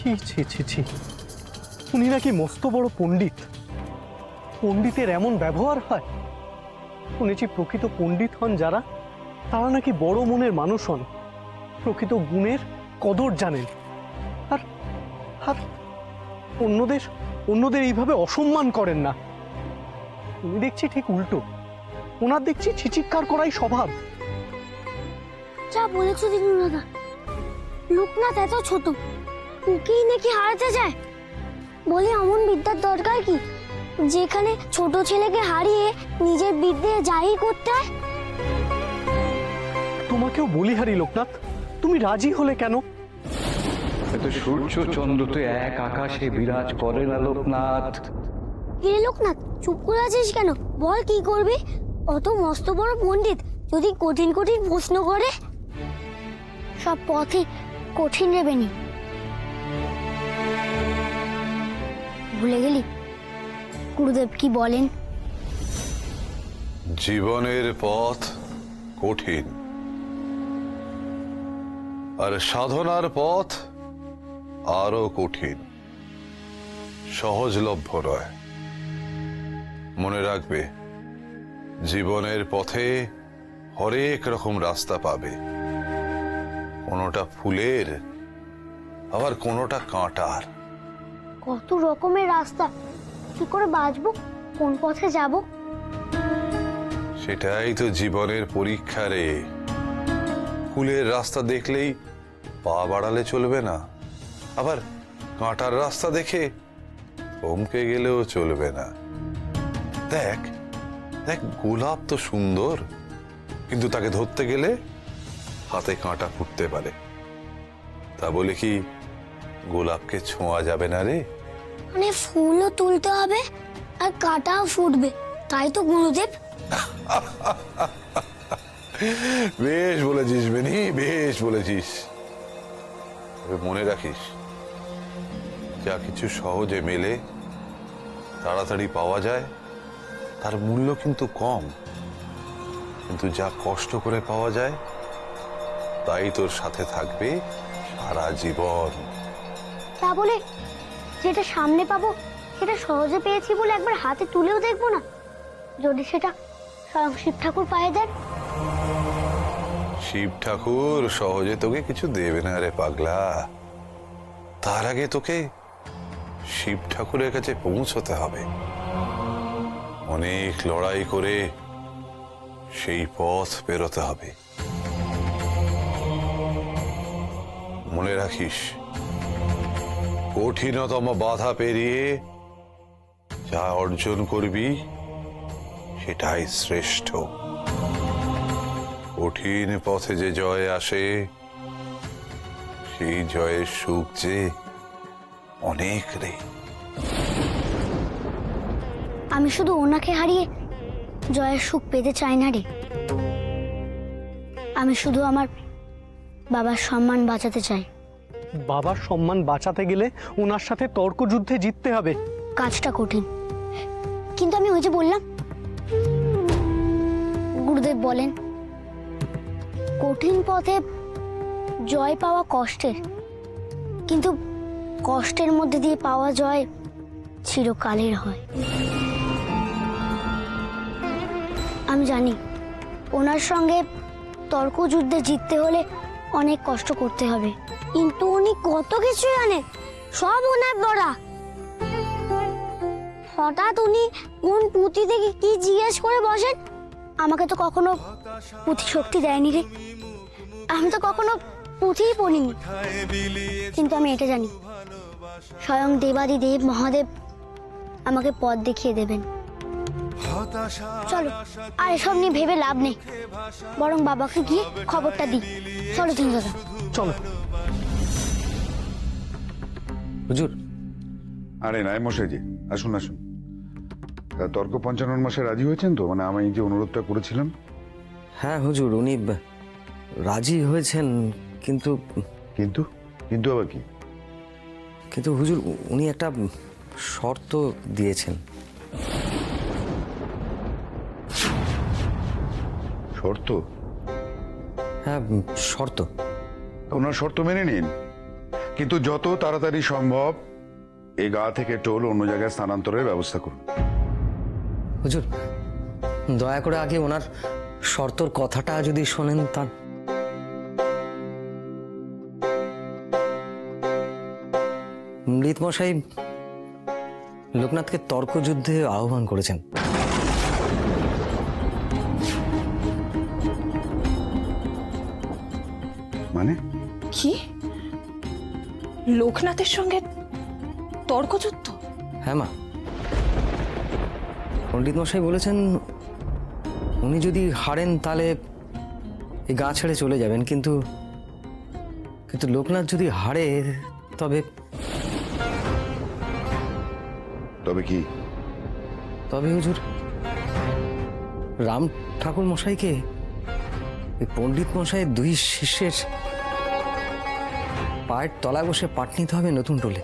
ছি ছি ছি ছি, উনি নাকি মস্ত বড় পণ্ডিত। পণ্ডিতের এমন ব্যবহার হয়? শুনেছি প্রকৃত পণ্ডিত হন যারা, তারা নাকি বড় মনের মানুষ হন, প্রকৃত গুণের কদর জানেন, আর আর অন্যদের অন্যদের এইভাবে অসম্মান করেন না। উনি দেখছি ঠিক উল্টো, ওনার দেখছি চিৎকার করাই স্বভাব। যা বলেছো দিনু দাদা, লোকনাথ এত ছোট, ওকেই নাকি হারাতে যায়। বলে এমন বিদ্যার দরকার কি যেখানে ছোট ছেলেকে হারিয়ে নিজের বিদ্যে জাহির করতে হয়? তোমাকেও বলিহারি লোকনাথ, তুমি রাজি হলে কেন? এত সূর্য চন্দ্র তো এক আকাশে বিরাজ করে না লোকনাথ। হে লোকনাথ, চুপ করে আছিস কেন? বল কি করবি? অত মস্ত বড় পণ্ডিত যদি কঠিন কঠিন প্রশ্ন করে, সব পথে কঠিন রেবেনি। ভুলে গেলি গুরুদেব কি বলেন? জীবনের পথ কঠিন, আর সাধনার পথ আরো কঠিন, সহজলভ্য নয়। মনে রাখবে, জীবনের পথে হরেক রকম রাস্তা পাবে, কোনোটা ফুলের, আবার কোনোটা কাঁটার। কত রকমের রাস্তা, কি করে বাঁচবো? কোন পথে যাব? সেটাই তো জীবনের পরীক্ষা রে। ফুলের রাস্তা দেখলেই পা বাড়ালে চলবে না, আবার কাঁটার রাস্তা দেখে থমকে গেলেও চলবে না। দেখ দেখ, গোলাপ তো সুন্দর, কিন্তু তাকে ধরতে গেলে হাতে কাঁটা ফুটতে পারে। তা বলে কি গোলাপকে ছোঁয়া যাবে না রে? মানে ফুলও তুলতে হবে আর কাঁটাও ফুটবে, তাই তো গুরুদেব? বেশ বলেছিস বেনি, বেশ বলেছিস। তবে মনে রাখিস, যা কিছু সহজে মেলে, তাড়াতাড়ি পাওয়া যায়, তার মূল্য কিন্তু কম। কিন্তু যা কষ্ট করে পাওয়া যায়, তাই তোর সাথে থাকবে সারা জীবন। তা বলে যেটা সামনে পাবো সেটা সহজে পেয়েছি বলে একবার হাতে তুলেও দেখবো না? যদি সেটা স্বয়ং শিব ঠাকুর পায়ে দেন? শিব ঠাকুর সহজে তোকে কিছু দেবে না রে পাগলা। তার আগে তোকে শিব ঠাকুরের কাছে পৌঁছতে হবে। অনেক লড়াই করে সেই পথ পেরোতে হবে। মনে রাখিস, কঠিনতম বাধা পেরিয়ে যা অর্জন করবি সেটাই শ্রেষ্ঠ। কঠিন পথে যে জয় আসে, সেই জয়ের সুখ যে অনেক রে। আমি শুধু ওনাকে হারিয়ে জয়ের সুখ পেতে চাই না রে। আমি শুধু আমার বাবার সম্মান বাঁচাতে চাই। বাবার সম্মান বাঁচাতে গেলে ওনার সাথে তর্কযুদ্ধে জিততে হবে। কাজটা কঠিন, কিন্তু আমি ওই যে বললাম, গুরুদেব বলেন কঠিন পথে জয় পাওয়া কষ্টের, কিন্তু কষ্টের মধ্যে দিয়ে পাওয়া জয় চিরকালের হয়। আমি জানি ওনার সঙ্গে তর্কযুদ্ধে জিততে হলে অনেক কষ্ট করতে হবে, কিন্তু উনি কত কিছু জানেন, সব ওনার পড়া। হঠাৎ উনি কোন পুঁথি থেকে কি জিজ্ঞেস করে বসেন, আমাকে তো কখনো পুঁথি শক্তি দেয়নি রে। আমি তো কখনো পুঁথিই পড়িনি, কিন্তু আমি এটা জানি স্বয়ং দেবাদিদেব মহাদেব আমাকে পথ দেখিয়ে দেবেন। চলো, আর এসব নিয়ে ভেবে লাভ নেই, বরং বাবাকে গিয়ে খবরটা দিই। চলো দিন দাদা, চলো। হুজুর, আরে নাই মশাইজি, আসুন আসুন। তা তর্ক পঞ্চানন মাসে রাজি হয়েছেন তো? মানে আমি যে অনুরোধটা করেছিলাম। হ্যাঁ হুজুর, উনি রাজি হয়েছেন, কিন্তু কিন্তু কিন্তু আবার কি? কিন্তু হুজুর, উনি একটা শর্ত দিয়েছেন। শর্ত? হ্যাঁ, শর্ত। ওনার শর্ত মেনে নিন, কিন্তু যত তাড়াতাড়ি সম্ভব এই গা থেকে টোল অন্য জায়গায় স্থানান্তরের ব্যবস্থা করুন। হুজুর, দয়া করে আগে ওনার শর্তর কথাটা যদি শোনেন তা। মৃতমশাই লোকনাথকে তর্কযুদ্ধে আহ্বান করেছেন। মানে কি? লোকনাথের সঙ্গে তর্কযুদ্ধ? হ্যাঁ মা, পণ্ডিত মশাই বলেছেন উনি যদি হারেন তাহলে এই গা ছেড়ে চলে যাবেন, কিন্তু কিন্তু লোকনাথ যদি হারে তবে তবে কি? তবে হুজুর, রাম ঠাকুর মশাইকে এই পণ্ডিত মশাইয়ের দুই শিষ্যের পায়ের তলায় বসে পাঠ নিতে হবে নতুন টোলে।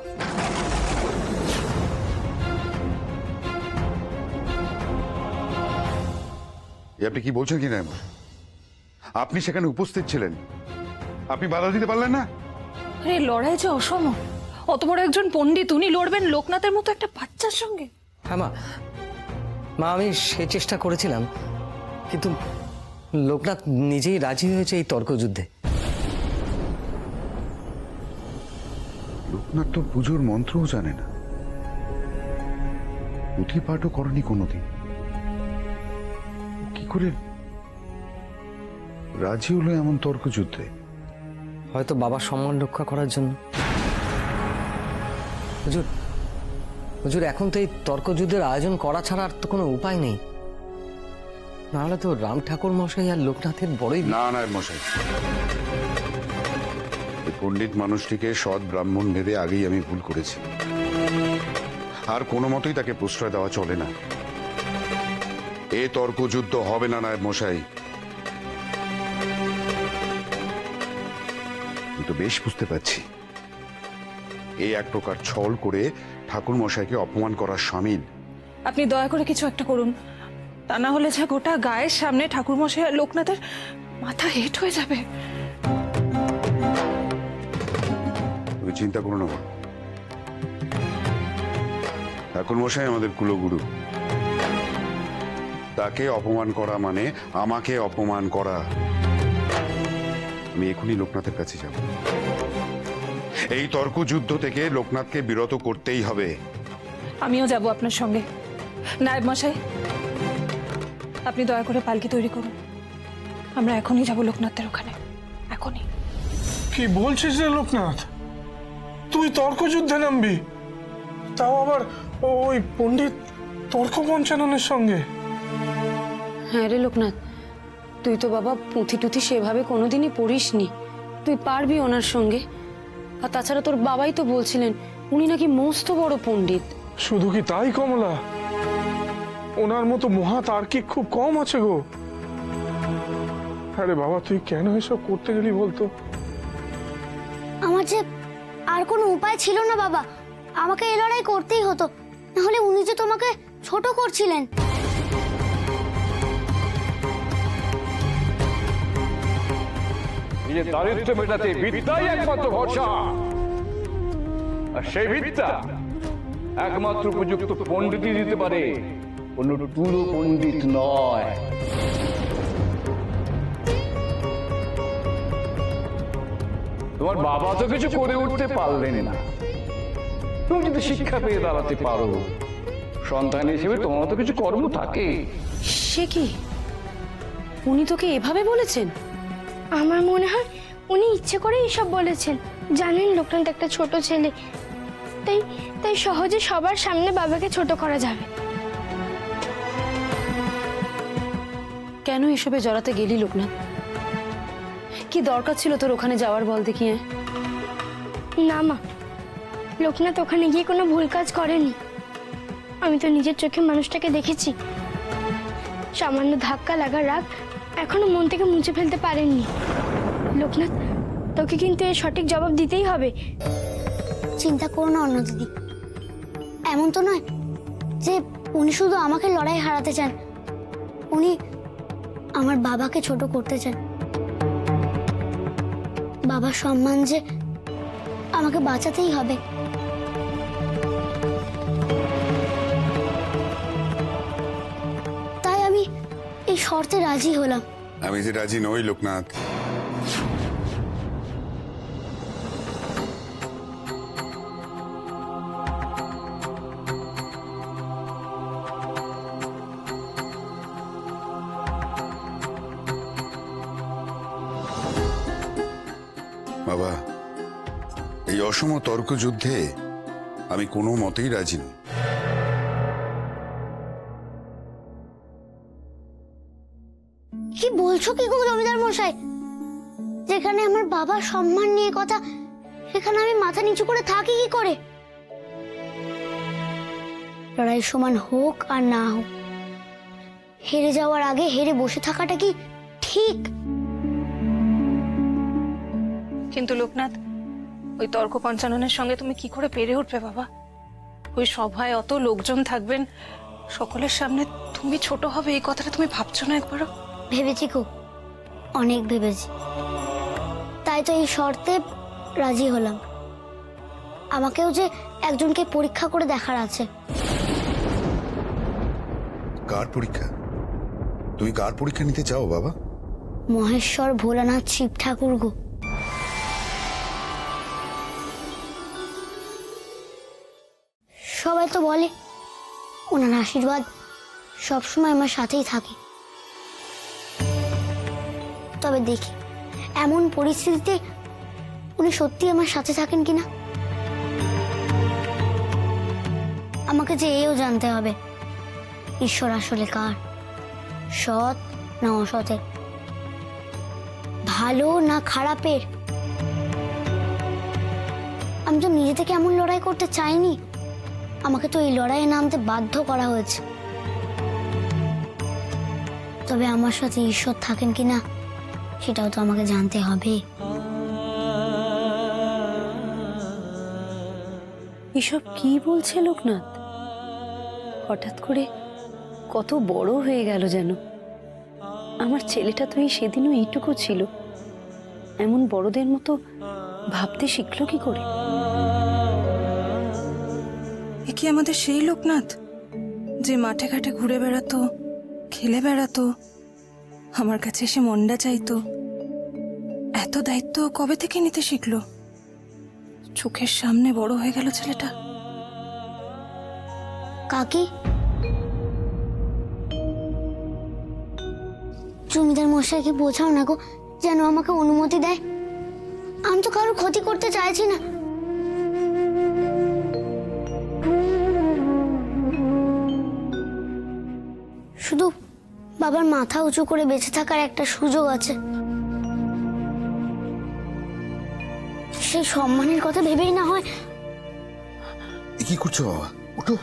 আপনি কি বলছেন কি না? আপনি সেখানে উপস্থিত ছিলেন, আপনি বাধা দিতে পারলেন না? আরে লড়াই যে অসম। অত বড় একজন পণ্ডিত, উনি লড়বেন লোকনাথের মতো একটা বাচ্চার সঙ্গে? হ্যাঁ মা, মা আমি সে চেষ্টা করেছিলাম, কিন্তু লোকনাথ নিজেই রাজি হয়েছে এই তর্কযুদ্ধে। লোকনাথ তো পুজোর মন্ত্রও জানে না, পুঁথি পাঠও করেনি কোনোদিন। কি করে রাজি হলো এমন তর্কযুদ্ধে? হয়তো বাবার সম্মান রক্ষা করার জন্য। হুজুর, হুজুর এখন তো এই তর্কযুদ্ধের আয়োজন করা ছাড়া আর তো কোনো উপায় নেই, নাহলে তো রাম ঠাকুর মশাই আর লোকনাথের বড়ই। না না মশাই, এই পণ্ডিত মানুষটিকে সৎ ব্রাহ্মণ ভেবে আগেই আমি ভুল করেছি, আর কোনো মতেই তাকে প্রশ্রয় দেওয়া চলে না। এ তর্কযুদ্ধ হবে না নায়ব মশাই। কিন্তু বেশ বুঝতে পারছি এই এক প্রকার ছল করে ঠাকুর মশাইকে অপমান করার শামিল। আপনি দয়া করে কিছু একটা করুন, তা না হলে যা গোটা গায়ের সামনে ঠাকুরমশাই আর লোকনাথের মাথা হেট হয়ে যাবে। তুমি চিন্তা করো না, ঠাকুর মশাই আমাদের কুলগুরু, তাকে অপমান করা মানে আমাকে অপমান করা। আমি এখনই লোকনাথের কাছে যাব, এই তর্কযুদ্ধ থেকে লোকনাথকে বিরত করতেই হবে। আমিও যাব আপনার সঙ্গে। নায়েব মশাই, আপনি দয়া করে পালকি তৈরি করুন, আমরা এখনই যাব লোকনাথের ওখানে, এখনই। কি বলছিস রে লোকনাথ? তুই তর্কযুদ্ধে নামবি, তাও আবার ওই পণ্ডিত তর্ক পঞ্চাননের সঙ্গে? হ্যাঁ রে লোকনাথ, তুই তো বাবা পুঁথি টুথি সেভাবে কোনোদিনই পড়িসনি, তুই পারবি ওনার সঙ্গে। আর তাছাড়া তোর বাবাই তো বলছিলেন উনি নাকি মস্ত বড় পণ্ডিত। শুধু কি তাই কমলা, ওনার মতো মহা তার্কিক খুব কম আছে গো। আরে বাবা, তুই কেন এসব করতে গেলি বলতো? আমার যে আর কোনো উপায় ছিল না বাবা, আমাকে এই লড়াই করতেই হতো, নাহলে উনি যে তোমাকে ছোট করছিলেন। নিজের দারিদ্র্য মেটাতে বিদ্যাই একমাত্র ভরসা, আর সেই বিদ্যা একমাত্র উপযুক্ত পণ্ডিতই দিতে পারে, কোনো টুলু পণ্ডিত নয়। তোমার বাবা তো কিছু করে উঠতে পারলেন না, তুমি যদি শিক্ষা পেয়ে দাঁড়াতে পারো, সন্তান হিসেবে তোমার তো কিছু কর্ম থাকে। সে কি, উনি তোকে এভাবে বলেছেন? আমার মনে হয় উনি ইচ্ছে করে এসব বলেছেন। জানেন লোকনাথ একটা ছোট ছেলে, তাই তাই সহজে সবার সামনে বাবাকে ছোট করা যাবে। কেন এসবে জড়াতে গেলি লোকনাথ? কি দরকার ছিল তোর ওখানে যাওয়ার বল দেখি? না মা, লোকনাথ ওখানে গিয়ে কোনো ভুল কাজ করেনি। আমি তো নিজের চোখে মানুষটাকে দেখেছি, সামান্য ধাক্কা লাগার রাগ এখনো মন থেকে মুছে ফেলতে পারেননি। লোকনাথ, তোকে কিন্তু এর সঠিক জবাব দিতেই হবে। চিন্তা করো না অন্য দিদি, এমন তো নয় যে উনি শুধু আমাকে লড়াই হারাতে চান, উনি আমার বাবাকে ছোট করতে চান। বাবার সম্মান যে আমাকে বাঁচাতেই হবে। তাই আমি এই শর্তে রাজি হলাম। আমি যে রাজি নই লোকনাথ। বাবা, এই অসম তর্ক যুদ্ধে আমি কোনো মতেই রাজি নই। কি বলছো কি গো জমিদার মশাই? যেখানে আমার বাবার সম্মান নিয়ে কথা, সেখানে আমি মাথা নিচু করে থাকি কি করে? লড়াই সমান হোক আর না হোক, হেরে যাওয়ার আগে হেরে বসে থাকাটা কি ঠিক? কিন্তু লোকনাথ, ওই তর্ক পঞ্চাননের সঙ্গে তুমি কি করে পেরে উঠবে বাবা? ওই সভায় অত লোকজন থাকবেন, সকলের সামনে তুমি ছোট হবে, এই কথাটা তুমি ভাবছো না একবারও? ভেবেছি খুব, অনেক ভেবেছি। তাই তো এই শর্তে রাজি হলাম। আমাকেও যে একজনকে পরীক্ষা করে দেখার আছে। কার পরীক্ষা? তুমি কার পরীক্ষা নিতে চাও বাবা? মহেশ্বর ভোলানাথ শিব ঠাকুর গো। সবাই তো বলে ওনার আশীর্বাদ সবসময় আমার সাথেই থাকে। তবে দেখি এমন পরিস্থিতিতে উনি সত্যি আমার সাথে থাকেন কিনা। আমাকে যে এও জানতে হবে ঈশ্বর আসলে কার, সৎ না অসতের, ভালো না খারাপের। আমি তো নিজে থেকে এমন লড়াই করতে চাইনি, আমাকে তো এই লড়াইয়ে নামতে বাধ্য করা হয়েছে। তবে আমার সাথে ঈশ্বর থাকেন কিনা সেটাও তো আমাকে জানতে হবে। এসব কি বলছে লোকনাথ? হঠাৎ করে কত বড় হয়ে গেল যেন। আমার ছেলেটা তো এই সেদিনও এইটুকু ছিল, এমন বড়দের মতো ভাবতে শিখলো কি করে? এ কি আমাদের সেই লোকনাথ যে মাঠে ঘাটে ঘুরে বেড়াতো, খেলে বেড়াতো, আমার কাছে এসে মন্ডা চাইতো? এত দায়িত্ব কবে থেকে নিতে শিখলো? চোখের সামনে বড় হয়ে গেল ছেলেটা। কাকি, জমিদার মশাইকে বোঝাও না গো, যেন আমাকে অনুমতি দেয়। আমি তো কারোর ক্ষতি করতে চাইছি না। শুধু বাবার মাথা উঁচু করে বেঁচে থাকার একটা সুযোগ আছে, সেই সম্মানের কথা ভেবেই না হয়। কি করছো বাবা? ওঠো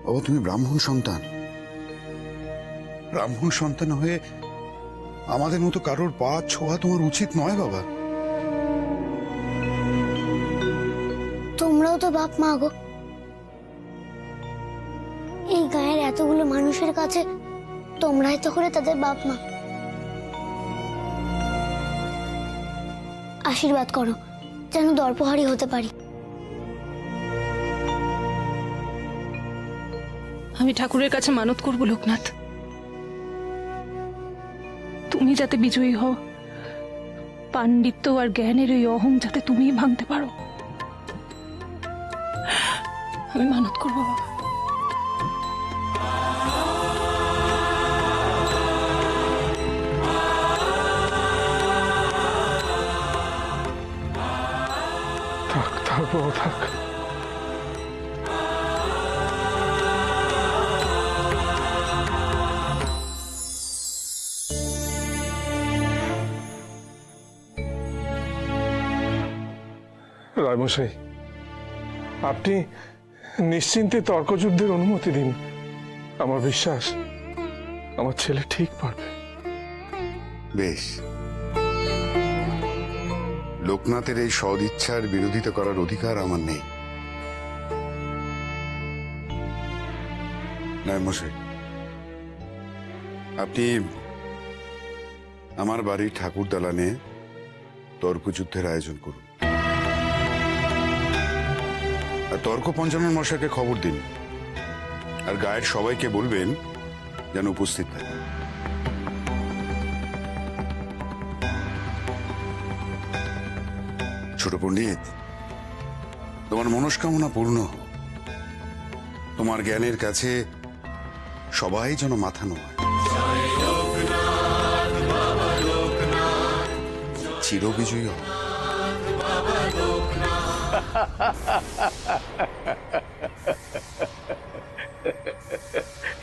বাবা, তুমি ব্রাহ্মণ সন্তান। ব্রাহ্মণ সন্তান হয়ে আমাদের মতো কারোর পা ছোঁয়া তোমার উচিত নয় বাবা। তোমরাও তো বাপ মা গো। এই গায়ের এতগুলো মানুষের কাছে তোমরাই তো করে তাদের বাপ মা। আশীর্বাদ করো যেন দর্পহারি হতে পারি। আমি ঠাকুরের কাছে মানত করব লোকনাথ, তুমি যাতে বিজয়ী হও, পাণ্ডিত্য আর জ্ঞানের এই অহং যাতে তুমিই ভাঙতে পারো। আমি মানত করবো বাবা। থাক থাক বাবা, থাক। রায়মশাই, আপনি নিশ্চিন্তে তর্কযুদ্ধের অনুমতি দিন। আমার বিশ্বাস আমার ছেলে ঠিক পারবে। বেশ, লোকনাথের এই সদ ইচ্ছার বিরোধিতা করার অধিকার আমার নেই। নায়মশাই, আপনি আমার বাড়ির ঠাকুর দালানে তর্কযুদ্ধের আয়োজন করুন। আর তর্ক পঞ্চানন মশাইকে খবর দিন, আর গায়ের সবাইকে বলবেন যেন উপস্থিত থাকে। ছোট পণ্ডিত, তোমার মনস্কামনা পূর্ণ হোক। তোমার জ্ঞানের কাছে সবাই যেন মাথা নোয়। চিরবিজয়ী হোক।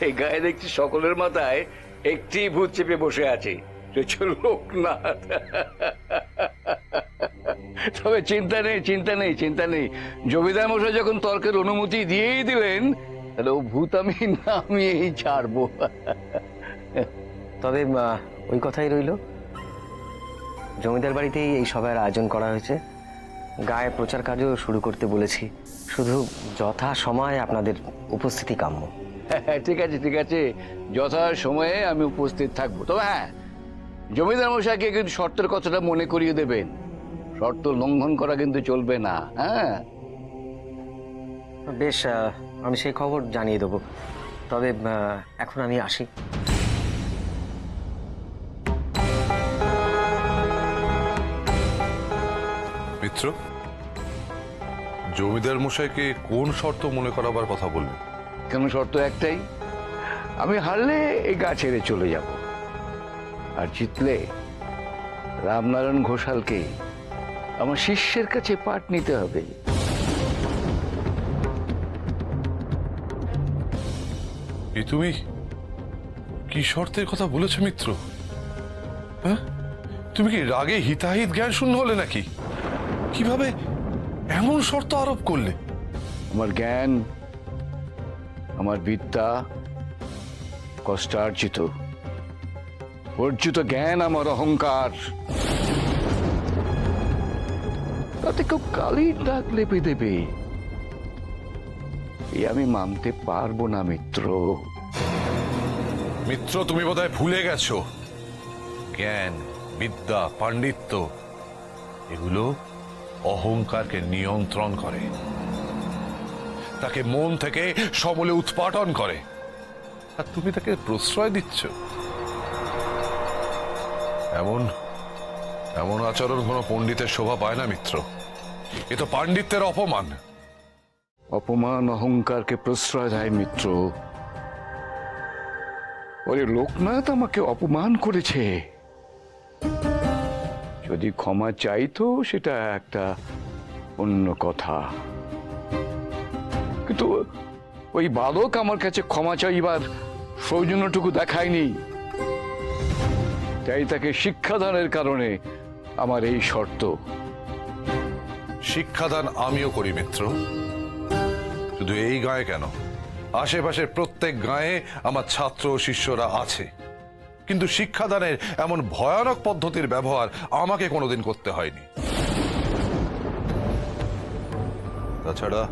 এই গায়ে দেখছি সকলের মাথায় একটি ভূত চেপে বসে আছে, লোকনাথ। তবে চিন্তা নেই। জমিদার মশাই যখন তর্কের অনুমতি দিয়েই দিলেন, তাহলে ও ভূত আমি নামিয়েই ছাড়বো। তবে ওই কথাই রইল, জমিদার বাড়িতেই এই সভার আয়োজন করা হয়েছে। গায়ে প্রচার কাজও শুরু করতে বলেছি, শুধু যথা সময়ে আপনাদের উপস্থিতি কাম্য। ঠিক আছে, যথা সময়ে আমি উপস্থিত থাকবো। তবে হ্যাঁ, জমিদার মশাইকে কিন্তু শর্তের কথাটা মনে করিয়ে দেবেন। শর্ত লঙ্ঘন করা কিন্তু চলবে না। হ্যাঁ, বেশ, আমি সেই খবর জানিয়ে দেবো। তবে এখন আমি আসি। মিত্র, জমিদার মশাইকে কোন শর্ত মনে করাবার কথা বললেন? কেন, শর্ত একটাই, আমি হারলে এই গা ছেড়ে চলে যাব, আর জিতলে রামনারায়ণ ঘোষালকে আমার শিষ্যের কাছে পাঠ নিতে হবে। তুমি কি শর্তের কথা বলেছ মিত্র? হ্যাঁ, তুমি কি রাগে হিতাহিত জ্ঞান শূন্য হলে নাকি? কিভাবে এমন শর্ত আরোপ করলে? আমার জ্ঞান, আমার বিদ্যা কষ্টার্জিত, অর্জিত জ্ঞান আমার অহংকার, তাতে কেউ কালির দাগ লেপে দেবে, এই আমি মানতে পারবো না মিত্র। মিত্র, তুমি বোধহয় ভুলে গেছো, জ্ঞান, বিদ্যা, পাণ্ডিত্য এগুলো অহংকারকে নিয়ন্ত্রণ করে, তাকে মন থেকে সমূলে উৎপাটন করে, আর তুমি তাকে প্রশ্রয় দিচ্ছ। এমন আচরণ কোনো পণ্ডিতের শোভা পায় না মিত্র, এ তো পাণ্ডিত্যের অপমান। অপমান অহংকারকে প্রশ্রয় দেয় মিত্র। ওরে লোকনাথ আমাকে অপমান করেছে, যদি ক্ষমা চাইতো সেটা একটা অন্য কথা, কিন্তু ওই বালক আমার কাছে ক্ষমা চাইবার সৌজন্যটুকু দেখায়নি, তাই তাকে শিক্ষাদানের কারণে আমার এই শর্ত। শিক্ষাদান আমিও করি মিত্র, শুধু এই গায়ে কেন, আশেপাশের প্রত্যেক গায়ে আমার ছাত্র ও শিষ্যরা আছে, কিন্তু শিক্ষাদানের এমন ভয়ানক পদ্ধতির ব্যবহার আমাকে কোনোদিন করতে হয়নি। তাছাড়া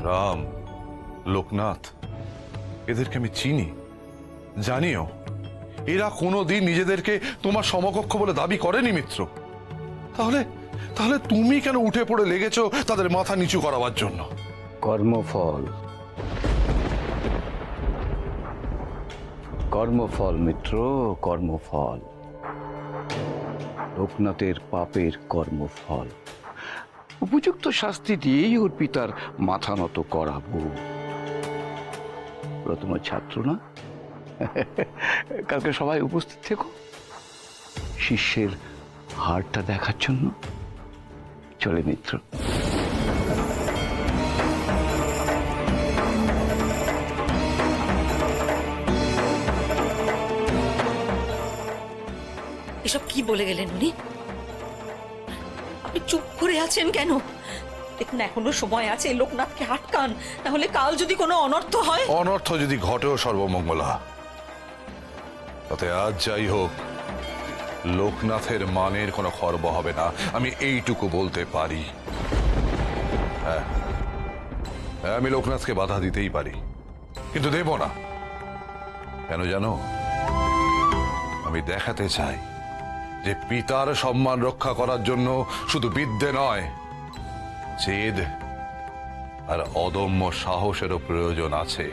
রাম, লোকনাথ এদেরকে আমি চিনি, জানিও, এরা কোনোদিন নিজেদেরকে তোমার সমকক্ষ বলে দাবি করেনি মিত্র। তাহলে তুমি কেন উঠে পড়ে লেগেছো তাদের মাথা নিচু করাবার জন্য? কর্মফল মিত্র, কর্মফল, লোকনাথের পাপের কর্মফল। উপযুক্ত শাস্তি দিয়েই ওর পিতার মাথা নত করাবো। ওরা তোমার ছাত্র না? কালকে সবাই উপস্থিত থেকো শিষ্যের হারটা দেখার জন্য। চলে মিত্র। এসব কি বলে গেলেন উনি? আপনি চুপ করে আছেন কেন? দেখুন, এখনো সময় আছে, লোকনাথকে আটকান, তাহলে কাল যদি কোনো অনর্থ হয়। অনর্থ যদি ঘটেও সর্বমঙ্গলা, তাতে আজ যাই হোক লোকনাথের মানের কোনো খর্ব হবে না, আমি এইটুকু বলতে পারি। হ্যাঁ, আমি লোকনাথকে বাধা দিতেই পারি, কিন্তু দেব না। কেন জানো? আমি দেখাতে চাই যে পিতার সম্মান রক্ষা করার জন্য শুধু বিদ্যে নয়, জেদ আর অদম্য সাহসেরও প্রয়োজন আছে,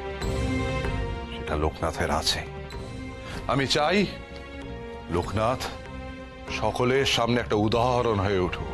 সেটা লোকনাথের আছে। আমি চাই লোকনাথ সকলের সামনে একটা উদাহরণ হয়ে উঠুক।